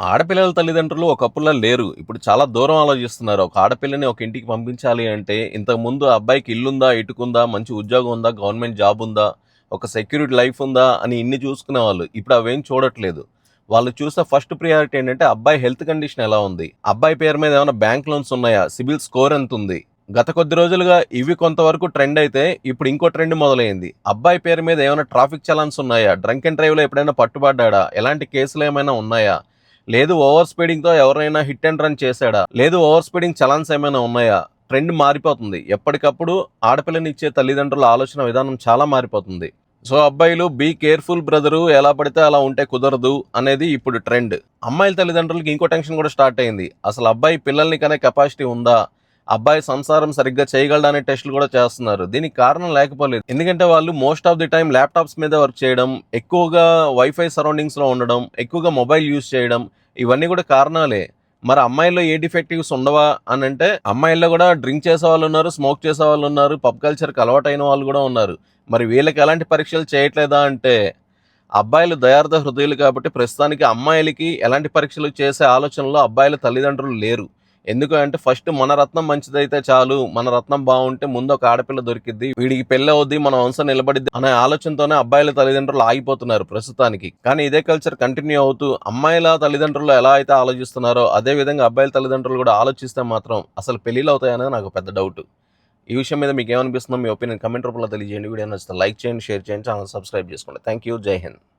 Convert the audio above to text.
ఆడపిల్లల తల్లిదండ్రులు ఒకప్పుడులా లేరు. ఇప్పుడు చాలా దూరం ఆలోచిస్తున్నారు. ఒక ఆడపిల్లని ఒక ఇంటికి పంపించాలి అంటే, ఇంతకుముందు ఆ అబ్బాయికి ఇల్లుందా, ఇటుకుందా, మంచి ఉద్యోగం ఉందా, గవర్నమెంట్ జాబ్ ఉందా, ఒక సెక్యూరిటీ లైఫ్ ఉందా అని ఇన్ని చూసుకునేవాళ్ళు. ఇప్పుడు అవేం చూడట్లేదు. వాళ్ళు చూసే ఫస్ట్ ప్రియారిటీ ఏంటంటే, అబ్బాయి హెల్త్ కండిషన్ ఎలా ఉంది? అబ్బాయి పేరు మీద ఏమైనా బ్యాంక్ లోన్స్ ఉన్నాయా? సిబిల్ స్కోర్ ఎంతుంది? గత కొద్ది రోజులుగా ఇవి కొంతవరకు ట్రెండ్ అయితే, ఇప్పుడు ఇంకో ట్రెండ్ మొదలైంది. అబ్బాయి పేరు మీద ఏమైనా ట్రాఫిక్ చలాన్స్ ఉన్నాయా? డ్రంక్ అండ్ డ్రైవ్‌లో ఎప్పుడైనా పట్టుబడ్డాడా? ఎలాంటి కేసులేమైనా ఉన్నాయా? లేదు ఓవర్ స్పీడింగ్‌తో ఎవరైనా హిట్ అండ్ రన్ చేశాడా? లేదు ఓవర్ స్పీడింగ్ చలాన్స్ ఏమైనా ఉన్నాయా? ట్రెండ్ మారిపోతుంది. ఎప్పటికప్పుడు ఆడపిల్లనిచ్చే తల్లిదండ్రుల ఆలోచన విధానం చాలా మారిపోతుంది. సో, అబ్బాయిలు బీ కేర్‌ఫుల్ బ్రదరు ఎలా పడితే అలా ఉంటే కుదరదు అనేది ఇప్పుడు ట్రెండ్. అమ్మాయిల తల్లిదండ్రులకి ఇంకో టెన్షన్ కూడా స్టార్ట్ అయింది. అసలు అబ్బాయి పిల్లల్ని కనే కెపాసిటీ ఉందా? అబ్బాయి సంసారం సరిగ్గా చేయగలడా అనే టెస్టులు కూడా చేస్తున్నారు. దీనికి కారణం లేకపోలేదు. ఎందుకంటే వాళ్ళు most of the time laptops మీదే వర్క్ చేయడం, ఎక్కువగా వైఫై సరౌండింగ్స్‌లో ఉండడం, ఎక్కువగా మొబైల్ యూజ్ చేయడం ఇవన్నీ కూడా కారణాలే. మరి అమ్మాయిల్లో ఏ డిఫెక్టివ్స్ ఉండవా అనంటే, అమ్మాయిల్లో కూడా డ్రింక్ చేసేవాళ్ళున్నారు, స్మోక్ చేసేవాళ్ళున్నారు, పబ్ కల్చర్‌కి అలవాటైన వాళ్ళు కూడా ఉన్నారు. మరి వీళ్ళకి ఎలాంటి పరీక్షలు చేయట్లేదా అంటే, అబ్బాయిలు దయార్థ హృదయులు కాబట్టి ప్రస్తుతానికి అమ్మాయిలకి ఎలాంటి పరీక్షలు చేసే ఆలోచనలో అబ్బాయిల తల్లిదండ్రులు లేరు. ఎందుకు అంటే ఫస్ట్ మన రత్నం మంచిదైతే చాలు, మన రత్నం బాగుంటే ముందు ఒక ఆడపిల్ల దొరికిద్ది, వీడికి పెళ్ళి అవుద్ది, మన వంశం నిలబడిద్ది అనే ఆలోచనతోనే అబ్బాయిల తల్లిదండ్రులు ఆగిపోతున్నారు ప్రస్తుతానికి. కానీ ఇదే కల్చర్ కంటిన్యూ అవుతూ అమ్మాయిల తల్లిదండ్రులు ఎలా అయితే ఆలోచిస్తున్నారో అదే విధంగా అబ్బాయిల తల్లిదండ్రులు కూడా ఆలోచిస్తే మాత్రం అసలు పెళ్ళిళ్ళు అవుతాయనేది నాకు పెద్ద డౌట్. ఈ విషయం మీద మీకు ఏమనిపిస్తుందో మీ ఒపీనియన్ కమెంట్ రూపంలో తెలియజేయండి. వీడియో నచ్చితే లైక్ చేయండి, షేర్ చేయండి, ఛానల్ సబ్స్క్రైబ్ చేసుకోండి. Thank you. జై హింద్.